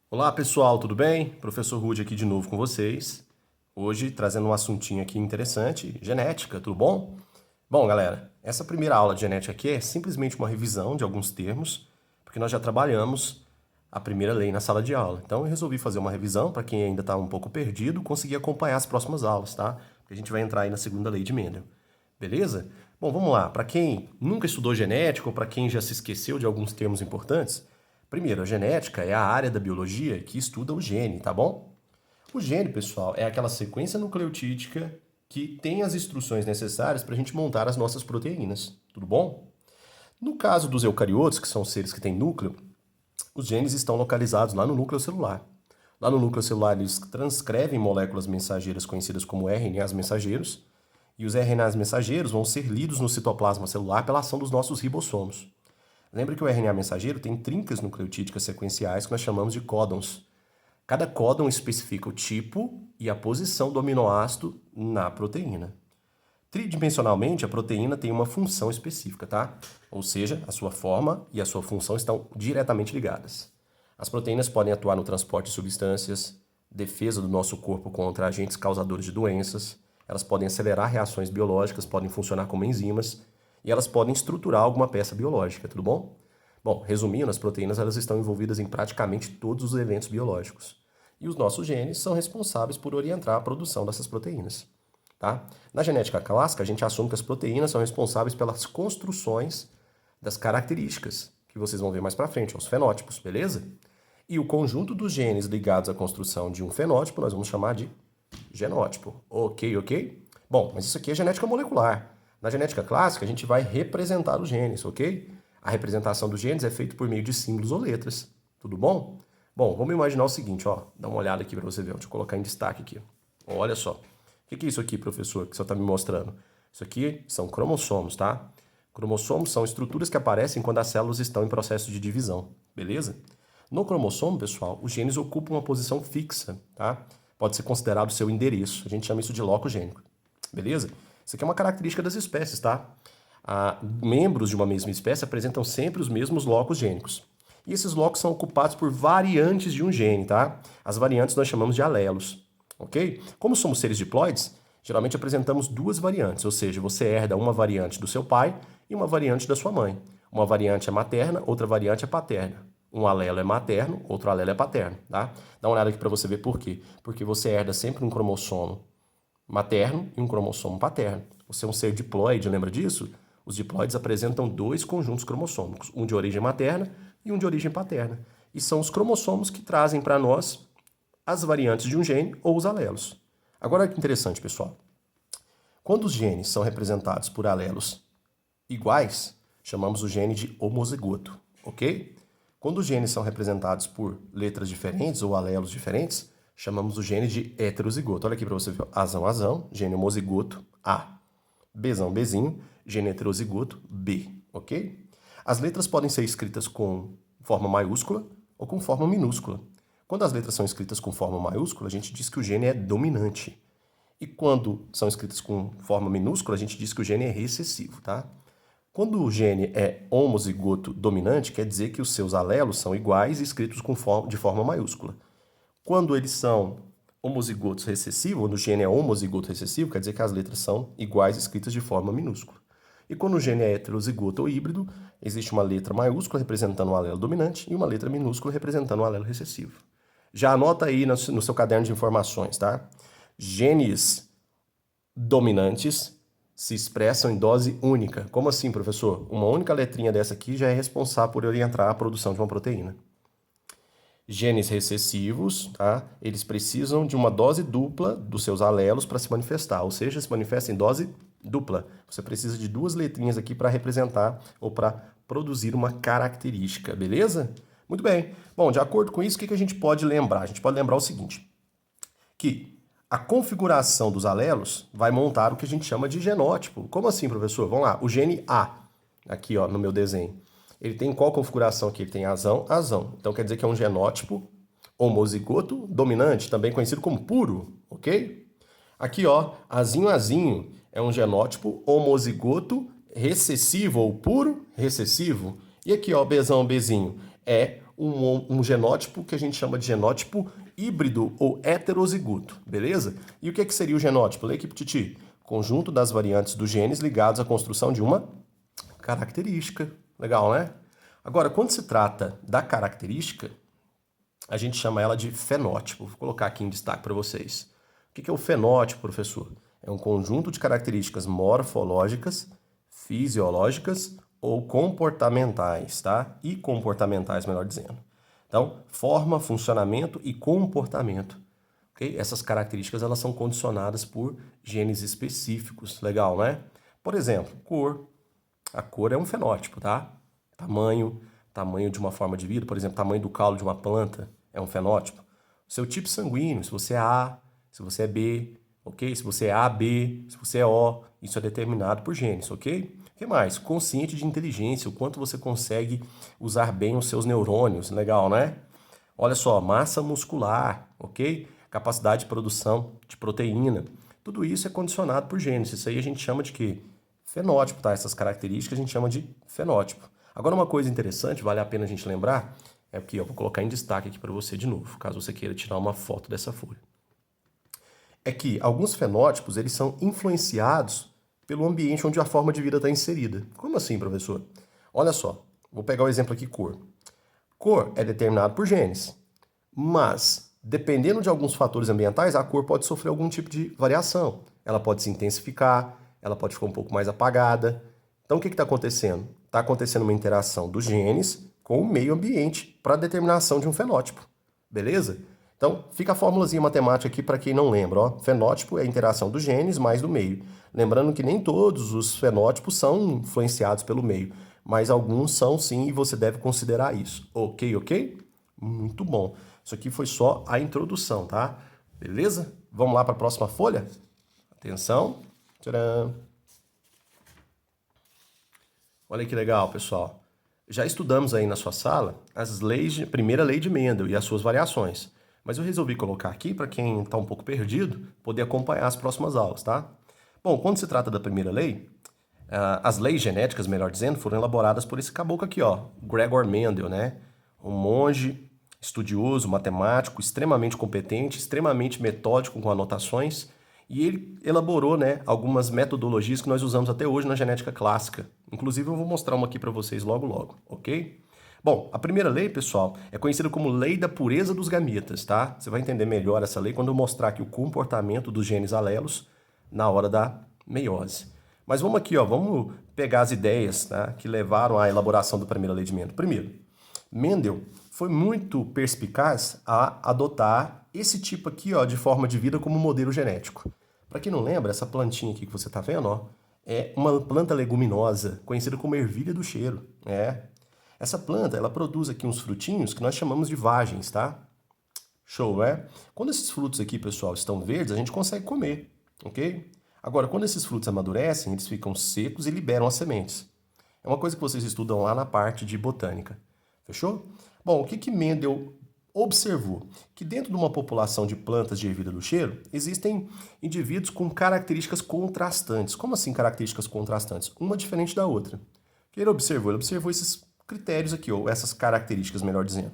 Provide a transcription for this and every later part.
Olá pessoal, tudo bem? Professor Rude aqui de novo com vocês. Hoje trazendo um assuntinho aqui interessante, genética, tudo bom? Bom, galera, essa primeira aula de genética aqui é simplesmente uma revisão de alguns termos, porque nós já trabalhamos a primeira lei na sala de aula. Então eu resolvi fazer uma revisão para quem ainda está um pouco perdido, conseguir acompanhar as próximas aulas, tá? Porque a gente vai entrar aí na segunda lei de Mendel. Beleza? Bom, vamos lá. Para quem nunca estudou genética ou para quem já se esqueceu de alguns termos importantes, primeiro, a genética é a área da biologia que estuda o gene, tá bom? O gene, pessoal, é aquela sequência nucleotídica que tem as instruções necessárias para a gente montar as nossas proteínas, tudo bom? No caso dos eucariotos, que são seres que têm núcleo, os genes estão localizados lá no núcleo celular. Lá no núcleo celular, eles transcrevem moléculas mensageiras conhecidas como RNAs mensageiros, e os RNAs mensageiros vão ser lidos no citoplasma celular pela ação dos nossos ribossomos. Lembra que o RNA mensageiro tem trincas nucleotídicas sequenciais que nós chamamos de códons. Cada códon especifica o tipo e a posição do aminoácido na proteína. Tridimensionalmente, a proteína tem uma função específica, tá? Ou seja, a sua forma e a sua função estão diretamente ligadas. As proteínas podem atuar no transporte de substâncias, defesa do nosso corpo contra agentes causadores de doenças, elas podem acelerar reações biológicas, podem funcionar como enzimas e elas podem estruturar alguma peça biológica, tudo bom? Bom, resumindo, as proteínas elas estão envolvidas em praticamente todos os eventos biológicos. E os nossos genes são responsáveis por orientar a produção dessas proteínas. Tá? Na genética clássica, a gente assume que as proteínas são responsáveis pelas construções das características, que vocês vão ver mais para frente, os fenótipos, beleza? E o conjunto dos genes ligados à construção de um fenótipo nós vamos chamar de genótipo. Ok? Bom, mas isso aqui é genética molecular. Na genética clássica, a gente vai representar os genes, ok? A representação dos genes é feita por meio de símbolos ou letras. Tudo bom? Bom, vamos imaginar o seguinte, ó. Dá uma olhada aqui para você ver. Deixa eu colocar em destaque aqui. Olha só. O que é isso aqui, professor, que você está me mostrando? Isso aqui são cromossomos, tá? Cromossomos são estruturas que aparecem quando as células estão em processo de divisão, beleza? No cromossomo, pessoal, os genes ocupam uma posição fixa, tá? Pode ser considerado o seu endereço. A gente chama isso de loco gênico, beleza? Isso aqui é uma característica das espécies, tá? Membros de uma mesma espécie apresentam sempre os mesmos locos gênicos. E esses locos são ocupados por variantes de um gene, tá? As variantes nós chamamos de alelos, ok? Como somos seres diploides, geralmente apresentamos duas variantes, ou seja, você herda uma variante do seu pai e uma variante da sua mãe. Uma variante é materna, outra variante é paterna. Um alelo é materno, outro alelo é paterno, tá? Dá uma olhada aqui para você ver por quê. Porque você herda sempre um cromossomo materno e um cromossomo paterno. Você é um ser diploide, lembra disso? Os diploides apresentam dois conjuntos cromossômicos, um de origem materna e um de origem paterna. E são os cromossomos que trazem para nós as variantes de um gene ou os alelos. Agora, olha que interessante, pessoal. Quando os genes são representados por alelos iguais, chamamos o gene de homozigoto, ok? Quando os genes são representados por letras diferentes ou alelos diferentes, chamamos o gene de heterozigoto. Olha aqui para você ver. Azão, gene homozigoto, A. Bzinho, gene heterozigoto, B, ok? As letras podem ser escritas com forma maiúscula ou com forma minúscula. Quando as letras são escritas com forma maiúscula, a gente diz que o gene é dominante. E quando são escritas com forma minúscula, a gente diz que o gene é recessivo, tá? Quando o gene é homozigoto dominante, quer dizer que os seus alelos são iguais e escritos de forma maiúscula. Quando eles são homozigotos recessivos, quando o gene é homozigoto recessivo, quer dizer que as letras são iguais escritas de forma minúscula. E quando o gene é heterozigoto ou híbrido, existe uma letra maiúscula representando o alelo dominante e uma letra minúscula representando o alelo recessivo. Já anota aí no seu caderno de informações, tá? Genes dominantes se expressam em dose única. Como assim, professor? Uma única letrinha dessa aqui já é responsável por orientar a produção de uma proteína. Genes recessivos, tá? Eles precisam de uma dose dupla dos seus alelos para se manifestar, ou seja, se manifesta em dose dupla. Você precisa de duas letrinhas aqui para representar ou para produzir uma característica, beleza? Muito bem. Bom, de acordo com isso, o que a gente pode lembrar? A gente pode lembrar o seguinte, que a configuração dos alelos vai montar o que a gente chama de genótipo. Como assim, professor? Vamos lá. O gene A, aqui ó, no meu desenho, ele tem qual configuração aqui? Ele tem azão. Então quer dizer que é um genótipo homozigoto dominante, também conhecido como puro, ok? Aqui ó, azinho é um genótipo homozigoto recessivo ou puro recessivo. E aqui ó, Bzinho, é um genótipo que a gente chama de genótipo híbrido ou heterozigoto, beleza? E o que seria o genótipo? Lê aqui pro Titi. Conjunto das variantes dos genes ligados à construção de uma característica. Legal, né? Agora, quando se trata da característica, a gente chama ela de fenótipo. Vou colocar aqui em destaque para vocês. O que é o fenótipo, professor? É um conjunto de características morfológicas, fisiológicas ou comportamentais, tá? E comportamentais, melhor dizendo. Então, forma, funcionamento e comportamento. Okay? Essas características elas são condicionadas por genes específicos. Legal, né? Por exemplo, cor. A cor é um fenótipo, tá? Tamanho de uma forma de vida, por exemplo, tamanho do caule de uma planta é um fenótipo. O seu tipo sanguíneo, se você é A, se você é B, ok? Se você é AB, se você é O, isso é determinado por genes, ok? O que mais? Consciente de inteligência, o quanto você consegue usar bem os seus neurônios, legal, né? Olha só, massa muscular, ok? Capacidade de produção de proteína. Tudo isso é condicionado por genes. Isso aí a gente chama de quê? Fenótipo, tá? Essas características a gente chama de fenótipo. Agora, uma coisa interessante, vale a pena a gente lembrar, é que eu vou colocar em destaque aqui para você de novo, caso você queira tirar uma foto dessa folha. É que alguns fenótipos, eles são influenciados pelo ambiente onde a forma de vida está inserida. Como assim, professor? Olha só, vou pegar o exemplo aqui, cor. Cor é determinado por genes, mas dependendo de alguns fatores ambientais, a cor pode sofrer algum tipo de variação. Ela pode se intensificar, ela pode ficar um pouco mais apagada. Então, o que está acontecendo? Está acontecendo uma interação dos genes com o meio ambiente para a determinação de um fenótipo. Beleza? Então, fica a formulazinha matemática aqui para quem não lembra. Ó. Fenótipo é a interação dos genes mais do meio. Lembrando que nem todos os fenótipos são influenciados pelo meio, mas alguns são sim e você deve considerar isso. Ok, ok? Muito bom. Isso aqui foi só a introdução, tá? Beleza? Vamos lá para a próxima folha? Atenção. Tcharam! Olha que legal, pessoal. Já estudamos aí na sua sala as leis, primeira lei de Mendel e as suas variações. Mas eu resolvi colocar aqui para quem está um pouco perdido poder acompanhar as próximas aulas, tá? Bom, quando se trata da primeira lei, as leis genéticas, melhor dizendo, foram elaboradas por esse caboclo aqui, ó, Gregor Mendel, né? Um monge, estudioso, matemático, extremamente competente, extremamente metódico com anotações, e ele elaborou, né, algumas metodologias que nós usamos até hoje na genética clássica. Inclusive, eu vou mostrar uma aqui para vocês logo, ok? Bom, a primeira lei, pessoal, é conhecida como lei da pureza dos gametas, tá? Você vai entender melhor essa lei quando eu mostrar aqui o comportamento dos genes alelos na hora da meiose. Mas vamos aqui, ó, vamos pegar as ideias, tá, que levaram à elaboração da primeira lei de Mendel. Primeiro, Mendel foi muito perspicaz a adotar esse tipo aqui, ó, de forma de vida como modelo genético. Para quem não lembra, essa plantinha aqui que você está vendo, ó, é uma planta leguminosa, conhecida como ervilha do cheiro. Essa planta, ela produz aqui uns frutinhos que nós chamamos de vagens, tá? Show, né? Quando esses frutos aqui, pessoal, estão verdes, a gente consegue comer, ok? Agora, quando esses frutos amadurecem, eles ficam secos e liberam as sementes. É uma coisa que vocês estudam lá na parte de botânica. Fechou? Bom, o que Mendel observou? Que dentro de uma população de plantas de ervilha do cheiro, existem indivíduos com características contrastantes. Como assim características contrastantes? Uma diferente da outra. O que ele observou? Ele observou esses critérios aqui, ou essas características, melhor dizendo.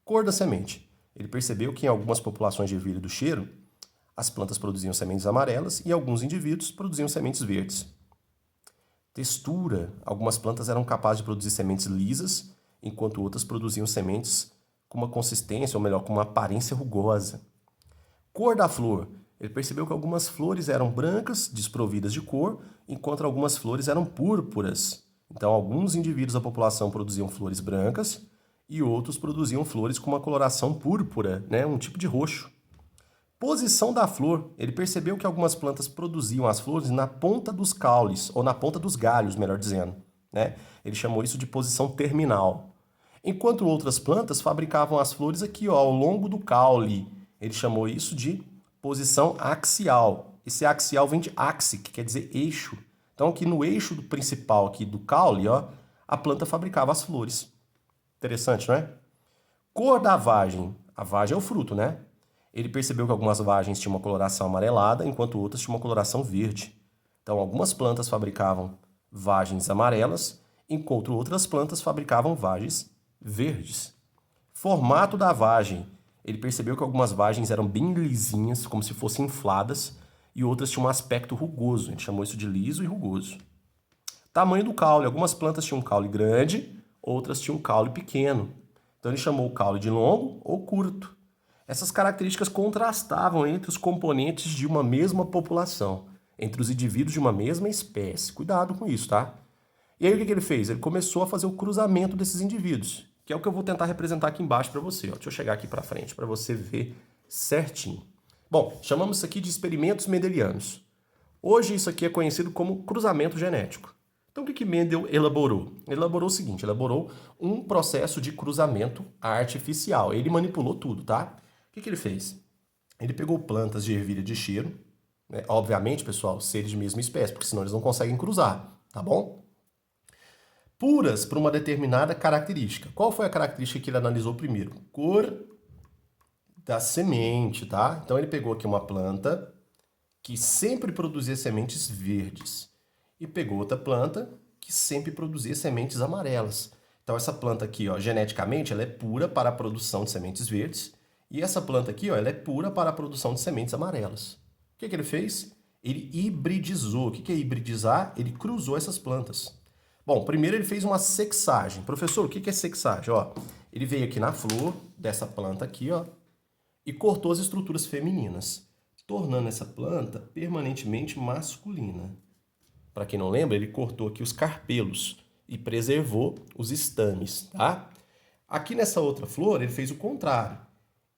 Cor da semente. Ele percebeu que em algumas populações de ervilha do cheiro, as plantas produziam sementes amarelas e alguns indivíduos produziam sementes verdes. Textura. Algumas plantas eram capazes de produzir sementes lisas, enquanto outras produziam sementes com uma consistência, ou melhor, com uma aparência rugosa. Cor da flor. Ele percebeu que algumas flores eram brancas, desprovidas de cor, enquanto algumas flores eram púrpuras. Então, alguns indivíduos da população produziam flores brancas e outros produziam flores com uma coloração púrpura, né? Um tipo de roxo. Posição da flor. Ele percebeu que algumas plantas produziam as flores na ponta dos caules, ou na ponta dos galhos, melhor dizendo, né? Ele chamou isso de posição terminal. Enquanto outras plantas fabricavam as flores aqui, ó, ao longo do caule. Ele chamou isso de posição axial. Esse axial vem de axe, que quer dizer eixo. Então, aqui no eixo principal aqui do caule, ó, a planta fabricava as flores. Interessante, não é? Cor da vagem. A vagem é o fruto, né? Ele percebeu que algumas vagens tinham uma coloração amarelada, enquanto outras tinham uma coloração verde. Então, algumas plantas fabricavam vagens amarelas, enquanto outras plantas fabricavam vagens verdes. Formato da vagem. Ele percebeu que algumas vagens eram bem lisinhas, como se fossem infladas, e outras tinham um aspecto rugoso. A gente chamou isso de liso e rugoso. Tamanho do caule. Algumas plantas tinham um caule grande, outras tinham um caule pequeno. Então ele chamou o caule de longo ou curto. Essas características contrastavam entre os componentes de uma mesma população, entre os indivíduos de uma mesma espécie. Cuidado com isso, tá? E aí o que ele fez? Ele começou a fazer o cruzamento desses indivíduos, que é o que eu vou tentar representar aqui embaixo para você. Ó. Deixa eu chegar aqui para frente para você ver certinho. Bom, chamamos isso aqui de experimentos mendelianos. Hoje isso aqui é conhecido como cruzamento genético. Então, o que Mendel elaborou? Ele elaborou o seguinte, elaborou um processo de cruzamento artificial. Ele manipulou tudo, tá? O que ele fez? Ele pegou plantas de ervilha de cheiro, né? Obviamente, pessoal, seres de mesma espécie, porque senão eles não conseguem cruzar, tá bom? Puras para uma determinada característica. Qual foi a característica que ele analisou primeiro? Cor da semente, tá? Então, ele pegou aqui uma planta que sempre produzia sementes verdes. E pegou outra planta que sempre produzia sementes amarelas. Então essa planta aqui, ó, geneticamente, ela é pura para a produção de sementes verdes. E essa planta aqui, ó, ela é pura para a produção de sementes amarelas. O que ele fez? Ele hibridizou. O que é hibridizar? Ele cruzou essas plantas. Bom, primeiro ele fez uma sexagem. Professor, o que é sexagem? Ó, ele veio aqui na flor dessa planta aqui, ó, e cortou as estruturas femininas, tornando essa planta permanentemente masculina. Para quem não lembra, ele cortou aqui os carpelos e preservou os estames, tá? Aqui nessa outra flor, ele fez o contrário.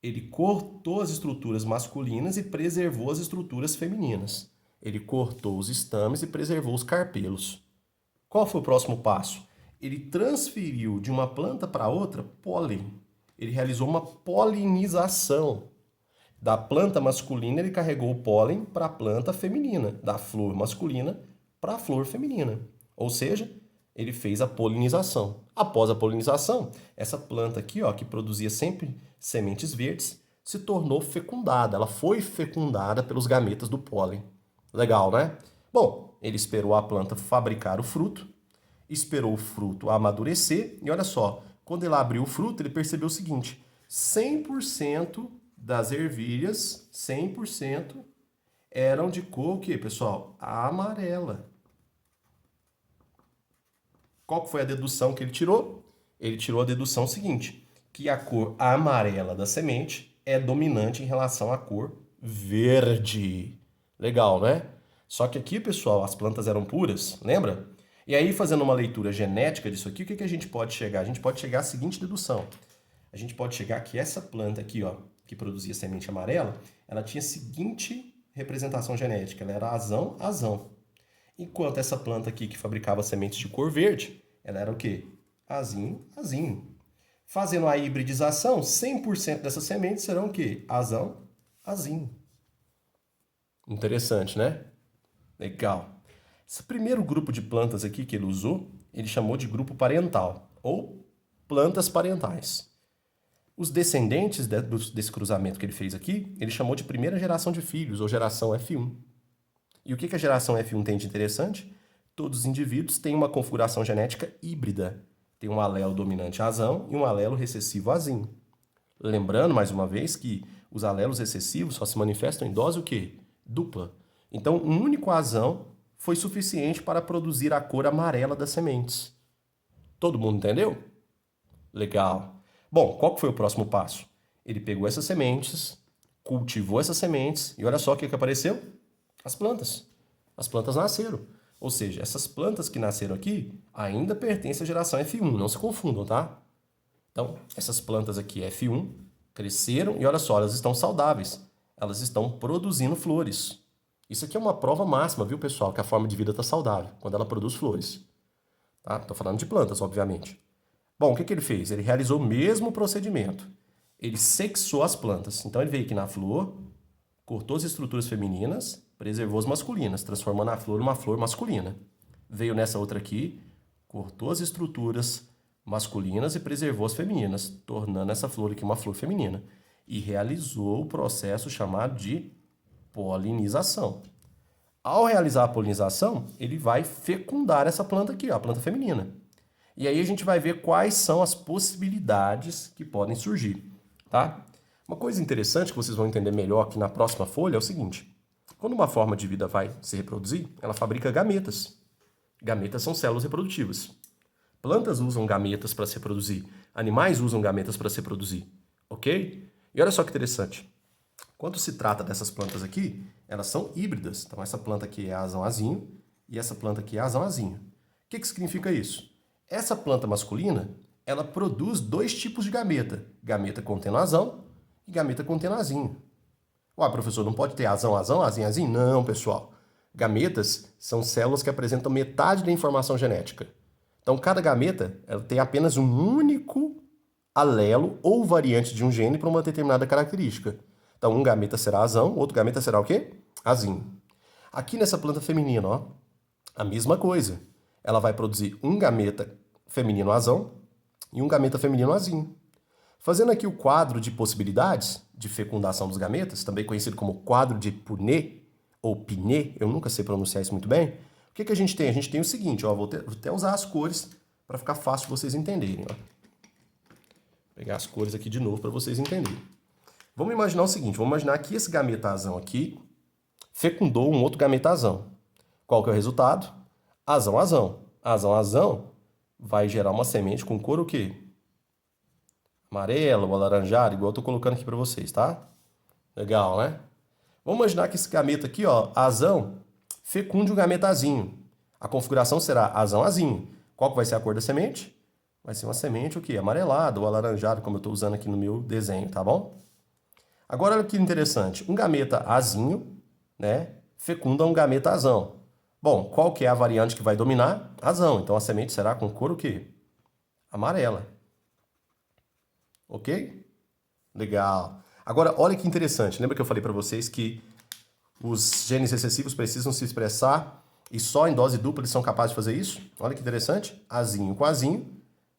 Ele cortou as estruturas masculinas e preservou as estruturas femininas. Ele cortou os estames e preservou os carpelos. Qual foi o próximo passo? Ele transferiu de uma planta para outra pólen. Ele realizou uma polinização. Da planta masculina, ele carregou o pólen para a planta feminina, da flor masculina para a flor feminina. Ou seja, ele fez a polinização. Após a polinização, essa planta aqui, ó, que produzia sempre sementes verdes, se tornou fecundada. Ela foi fecundada pelos gametas do pólen. Legal, né? Bom, ele esperou a planta fabricar o fruto, esperou o fruto amadurecer, e olha só, quando ele abriu o fruto, ele percebeu o seguinte, 100% das ervilhas, 100% eram de cor, o quê, pessoal? Amarela. Qual foi a dedução que ele tirou? Ele tirou a dedução seguinte, que a cor amarela da semente é dominante em relação à cor verde. Legal, né? Só que aqui, pessoal, as plantas eram puras, lembra? E aí, fazendo uma leitura genética disso aqui, o que a gente pode chegar? A gente pode chegar à seguinte dedução. A gente pode chegar que essa planta aqui, ó, que produzia semente amarela, ela tinha a seguinte representação genética. Ela era azão. Enquanto essa planta aqui que fabricava sementes de cor verde, ela era o quê? Azinho. Fazendo a hibridização, 100% dessas sementes serão o quê? Azinho. Interessante, né? Legal. Esse primeiro grupo de plantas aqui que ele usou, ele chamou de grupo parental, ou plantas parentais. Os descendentes desse cruzamento que ele fez aqui, ele chamou de primeira geração de filhos, ou geração F1. E o que a geração F1 tem de interessante? Todos os indivíduos têm uma configuração genética híbrida. Tem um alelo dominante azão e um alelo recessivo azinho. Lembrando, mais uma vez, que os alelos recessivos só se manifestam em dose o quê? Dupla. Então, um único azão foi suficiente para produzir a cor amarela das sementes. Todo mundo entendeu? Legal. Bom, qual que foi o próximo passo? Ele pegou essas sementes, cultivou essas sementes e olha só o que apareceu? As plantas. As plantas nasceram. Ou seja, essas plantas que nasceram aqui ainda pertencem à geração F1, não se confundam, tá? Então, essas plantas aqui F1 cresceram e olha só, elas estão saudáveis. Elas estão produzindo flores. Isso aqui é uma prova máxima, viu, pessoal, que a forma de vida está saudável, quando ela produz flores. Tá? Tô falando de plantas, obviamente. Bom, o que ele fez? Ele realizou o mesmo procedimento. Ele sexou as plantas. Então, ele veio aqui na flor, cortou as estruturas femininas, preservou as masculinas, transformando a flor numa flor masculina. Veio nessa outra aqui, cortou as estruturas masculinas e preservou as femininas, tornando essa flor aqui uma flor feminina. E realizou o processo chamado de polinização. Ao realizar a polinização, ele vai fecundar essa planta aqui, ó, a planta feminina. E aí a gente vai ver quais são as possibilidades que podem surgir, tá? Uma coisa interessante que vocês vão entender melhor aqui na próxima folha é o seguinte. Quando uma forma de vida vai se reproduzir, ela fabrica gametas. Gametas são células reprodutivas. Plantas usam gametas para se reproduzir. Animais usam gametas para se reproduzir. Ok? E olha só que interessante. Quando se trata dessas plantas aqui, elas são híbridas. Então, essa planta aqui é azão-azinho e essa planta aqui é azão-azinho. O que significa isso? Essa planta masculina, ela produz dois tipos de gameta. Gameta contendo azão e gameta contendo azinho. Ué, professor, não pode ter azão-azão, azinho-azinho? Não, pessoal. Gametas são células que apresentam metade da informação genética. Então, cada gameta ela tem apenas um único alelo ou variante de um gene para uma determinada característica. Então, um gameta será azão, outro gameta será o quê? Azinho. Aqui nessa planta feminina, ó, a mesma coisa. Ela vai produzir um gameta feminino azão e um gameta feminino azinho. Fazendo aqui o quadro de possibilidades de fecundação dos gametas, também conhecido como quadro de Punnett ou Pinet, eu nunca sei pronunciar isso muito bem. O que a gente tem? A gente tem o seguinte, ó, vou até usar as cores para ficar fácil de vocês entenderem. Ó. Vou pegar as cores aqui de novo para vocês entenderem. Vamos imaginar o seguinte, vamos imaginar que esse gametazão aqui fecundou um outro gametazão. Qual que é o resultado? Azão-azão. Azão-azão vai gerar uma semente com cor o quê? Amarela ou alaranjada, igual eu estou colocando aqui para vocês, tá? Legal, né? Vamos imaginar que esse gameta aqui, ó, azão, fecunde um gametazinho. A configuração será azão-azinho. Qual que vai ser a cor da semente? Vai ser uma semente o quê? Amarelada ou alaranjada, como eu estou usando aqui no meu desenho, tá bom? Agora, olha que interessante. Um gameta azinho, né, fecunda um gameta azão. Bom, qual que é a variante que vai dominar? Azão. Então, a semente será com cor o quê? Amarela. Ok? Legal. Agora, olha que interessante. Lembra que eu falei para vocês que os genes recessivos precisam se expressar e só em dose dupla eles são capazes de fazer isso? Olha que interessante. Azinho com azinho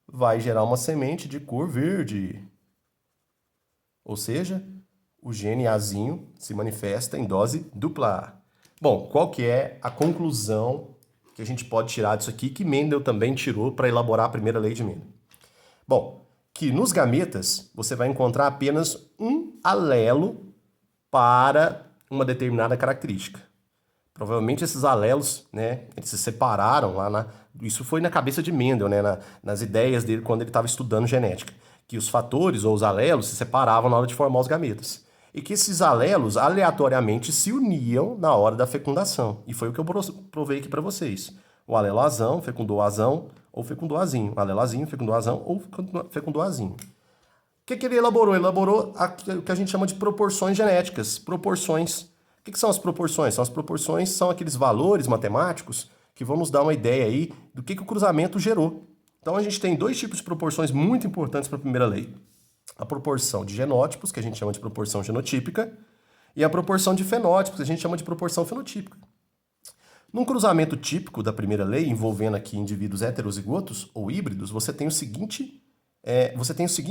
vai gerar uma semente de cor verde. Ou seja, o gene azinho se manifesta em dose dupla. Bom, qual que é a conclusão que a gente pode tirar disso aqui, que Mendel também tirou para elaborar a primeira lei de Mendel? Bom, que nos gametas você vai encontrar apenas um alelo para uma determinada característica. Provavelmente esses alelos, né, eles se separaram lá isso foi na cabeça de Mendel, né, nas ideias dele quando ele estava estudando genética, que os fatores ou os alelos se separavam na hora de formar os gametas. E que esses alelos aleatoriamente se uniam na hora da fecundação. E foi o que eu provei aqui para vocês. O alelo azão fecundou azão ou fecundou azinho. O alelo azinho fecundou azão ou fecundou azinho. O que ele elaborou? Ele elaborou o que a gente chama de proporções genéticas. Proporções. O que são as proporções? As proporções são aqueles valores matemáticos que vão nos dar uma ideia aí do que o cruzamento gerou. Então a gente tem dois tipos de proporções muito importantes para a primeira lei. A proporção de genótipos, que a gente chama de proporção genotípica, e a proporção de fenótipos, que a gente chama de proporção fenotípica. Num cruzamento típico da primeira lei, envolvendo aqui indivíduos heterozigotos ou híbridos, você tem os seguintes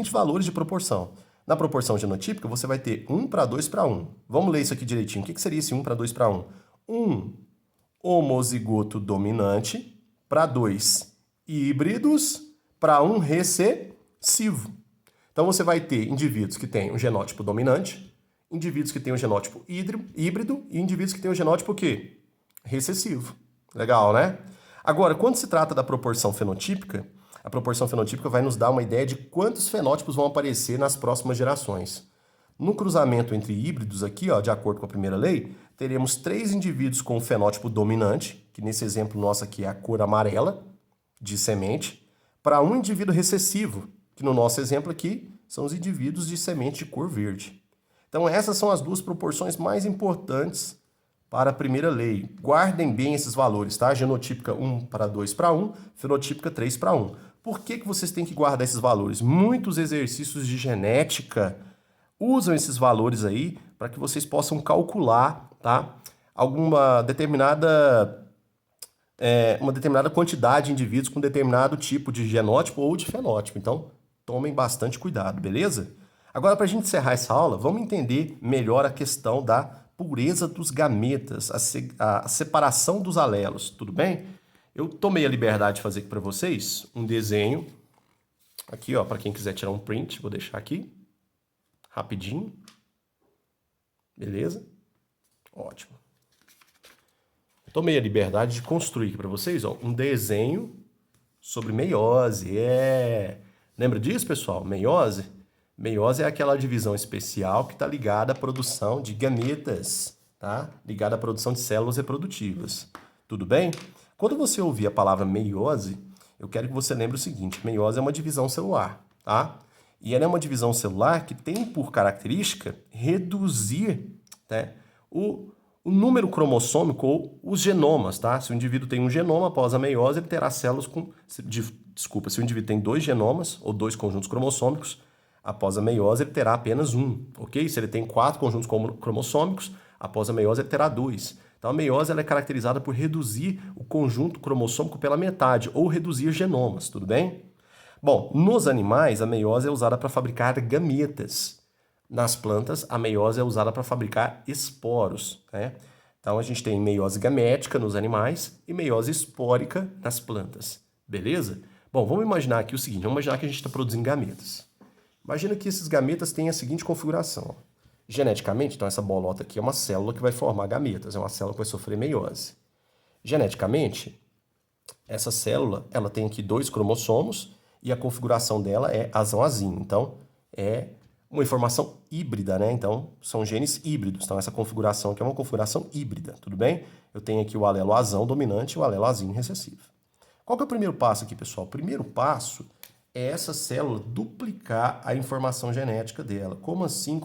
valores de proporção. Na proporção genotípica, você vai ter 1 para 2 para 1. Vamos ler isso aqui direitinho. O que seria esse 1 para 2 para 1? 1 homozigoto dominante para 2 híbridos para 1 recessivo. Então, você vai ter indivíduos que têm um genótipo dominante, indivíduos que têm um genótipo híbrido e indivíduos que têm um genótipo o quê? Recessivo. Legal, né? Agora, quando se trata da proporção fenotípica, a proporção fenotípica vai nos dar uma ideia de quantos fenótipos vão aparecer nas próximas gerações. No cruzamento entre híbridos aqui, ó, de acordo com a primeira lei, teremos 3 indivíduos com o fenótipo dominante, que nesse exemplo nosso aqui é a cor amarela de semente, para um indivíduo recessivo, que no nosso exemplo aqui são os indivíduos de semente de cor verde. Então essas são as duas proporções mais importantes para a primeira lei. Guardem bem esses valores, tá? Genotípica 1 para 2 para 1, fenotípica 3 para 1. Por que vocês têm que guardar esses valores? Muitos exercícios de genética usam esses valores aí para que vocês possam calcular, tá? Uma determinada quantidade de indivíduos com determinado tipo de genótipo ou de fenótipo. Então, tomem bastante cuidado, beleza? Agora, para a gente encerrar essa aula, vamos entender melhor a questão da pureza dos gametas, a separação dos alelos, tudo bem? Eu tomei a liberdade de fazer aqui para vocês um desenho. Aqui, ó, para quem quiser tirar um print, vou deixar aqui. Rapidinho. Beleza? Ótimo. Tomei a liberdade de construir aqui para vocês, ó, um desenho sobre meiose. Lembra disso, pessoal? Meiose? Meiose é aquela divisão especial que está ligada à produção de gametas, tá? Ligada à produção de células reprodutivas. Tudo bem? Quando você ouvir a palavra meiose, eu quero que você lembre o seguinte: meiose é uma divisão celular, tá? E ela é uma divisão celular que tem por característica reduzir, né, o número cromossômico ou os genomas, tá? Se o indivíduo tem um genoma, após a meiose, ele terá células com... Desculpa, se o indivíduo tem 2 genomas ou 2 conjuntos cromossômicos, após a meiose ele terá apenas um, ok? Se ele tem 4 conjuntos cromossômicos, após a meiose ele terá 2. Então a meiose ela é caracterizada por reduzir o conjunto cromossômico pela metade ou reduzir genomas, tudo bem? Bom, nos animais a meiose é usada para fabricar gametas. Nas plantas, a meiose é usada para fabricar esporos, né? Então, a gente tem meiose gamética nos animais e meiose espórica nas plantas, beleza? Bom, vamos imaginar aqui o seguinte, vamos imaginar que a gente está produzindo gametas. Imagina que esses gametas têm a seguinte configuração. Ó. Geneticamente, então essa bolota aqui é uma célula que vai formar gametas, é uma célula que vai sofrer meiose. Geneticamente, essa célula ela tem aqui 2 cromossomos e a configuração dela é azão-azinho, então é uma informação híbrida, né? Então, são genes híbridos. Então, essa configuração aqui é uma configuração híbrida, tudo bem? Eu tenho aqui o alelo azão dominante e o alelo azinho recessivo. Qual que é o primeiro passo aqui, pessoal? O primeiro passo é essa célula duplicar a informação genética dela. Como assim,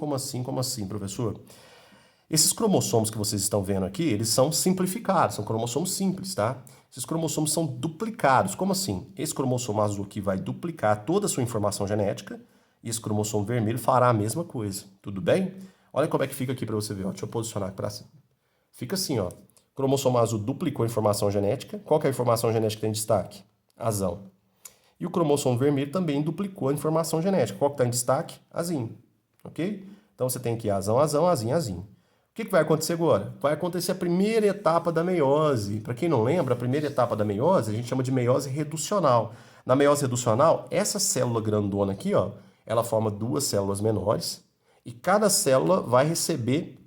professor? Esses cromossomos que vocês estão vendo aqui, eles são simplificados, são cromossomos simples, tá? Esses cromossomos são duplicados. Como assim? Esse cromossomo azul aqui vai duplicar toda a sua informação genética, e esse cromossomo vermelho fará a mesma coisa, tudo bem? Olha como é que fica aqui para você ver, ó. Deixa eu posicionar aqui para cima. Fica assim, ó. O cromossomo azul duplicou a informação genética. Qual que é a informação genética que tem destaque? Azão. E o cromossomo vermelho também duplicou a informação genética. Qual que está em destaque? Azinho, ok? Então você tem aqui azão, azão, azinho, azinho. O que vai acontecer agora? Vai acontecer a primeira etapa da meiose. Para quem não lembra, a primeira etapa da meiose a gente chama de meiose reducional. Na meiose reducional, essa célula grandona aqui, ó, ela forma 2 células menores e cada célula vai receber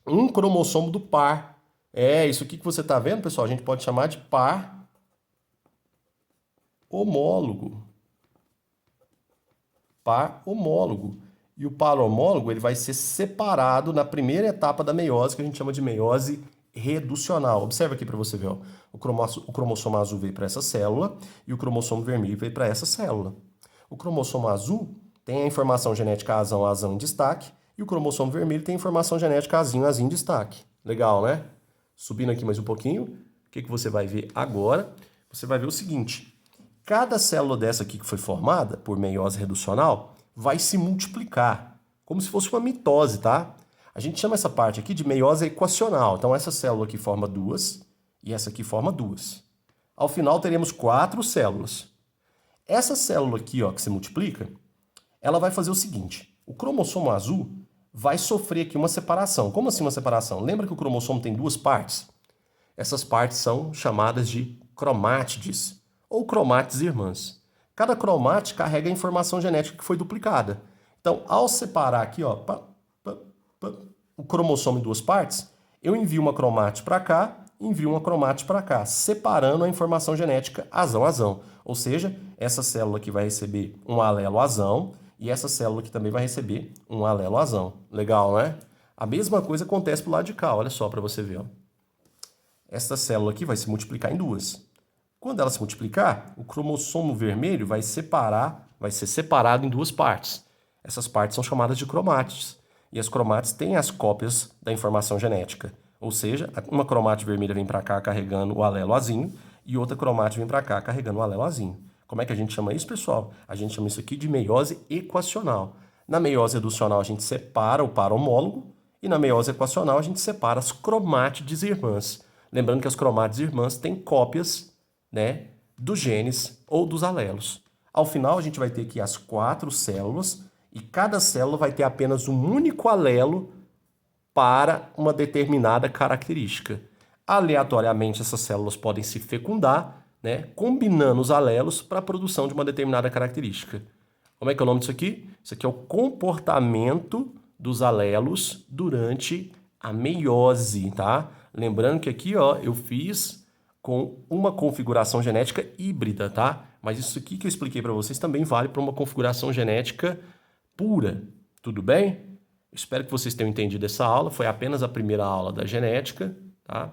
um cromossomo do par. Isso aqui que você está vendo, pessoal, a gente pode chamar de par homólogo. Par homólogo. E o par homólogo ele vai ser separado na primeira etapa da meiose, que a gente chama de meiose reducional. Observa aqui para você ver, ó. O cromossomo azul veio para essa célula e o cromossomo vermelho veio para essa célula. O cromossomo azul tem a informação genética azão, azão em destaque, e o cromossomo vermelho tem a informação genética azinho, azinho em destaque. Legal, né? Subindo aqui mais um pouquinho, o que você vai ver agora? Você vai ver o seguinte, cada célula dessa aqui que foi formada por meiose reducional vai se multiplicar, como se fosse uma mitose, tá? A gente chama essa parte aqui de meiose equacional. Então, essa célula aqui forma 2 e essa aqui forma 2. Ao final, teremos 4 células. Essa célula aqui, ó, que se multiplica, ela vai fazer o seguinte, o cromossomo azul vai sofrer aqui uma separação. Como assim uma separação? Lembra que o cromossomo tem 2 partes? Essas partes são chamadas de cromátides, ou cromátides irmãs. Cada cromátide carrega a informação genética que foi duplicada. Então, ao separar aqui, ó, o cromossomo em 2 partes, eu envio uma cromátide para cá, envio uma cromátide para cá, separando a informação genética azão-azão. Ou seja, essa célula aqui vai receber um alelo azão, e essa célula aqui também vai receber um alelo azão. Legal, né? A mesma coisa acontece pro lado de cá, olha só para você ver. Ó. Essa célula aqui vai se multiplicar em 2. Quando ela se multiplicar, o cromossomo vermelho vai ser separado em 2 partes. Essas partes são chamadas de cromátides. E as cromátides têm as cópias da informação genética. Ou seja, uma cromátide vermelha vem para cá carregando o alelo azinho e outra cromátide vem para cá carregando o alelo azinho. Como é que a gente chama isso, pessoal? A gente chama isso aqui de meiose equacional. Na meiose reducional, a gente separa o par homólogo e na meiose equacional, a gente separa as cromátides irmãs. Lembrando que as cromátides irmãs têm cópias, né, dos genes ou dos alelos. Ao final, a gente vai ter aqui as 4 células e cada célula vai ter apenas um único alelo para uma determinada característica. Aleatoriamente, essas células podem se fecundar né, combinando os alelos para a produção de uma determinada característica. Como é que é o nome disso aqui? Isso aqui é o comportamento dos alelos durante a meiose, tá? Lembrando que aqui, ó, eu fiz com uma configuração genética híbrida, tá? Mas isso aqui que eu expliquei para vocês também vale para uma configuração genética pura, tudo bem? Espero que vocês tenham entendido essa aula, foi apenas a primeira aula da genética, tá?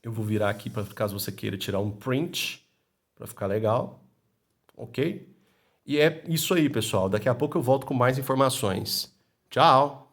Eu vou virar aqui para caso você queira tirar um print, para ficar legal, ok? E é isso aí, pessoal. Daqui a pouco eu volto com mais informações. Tchau!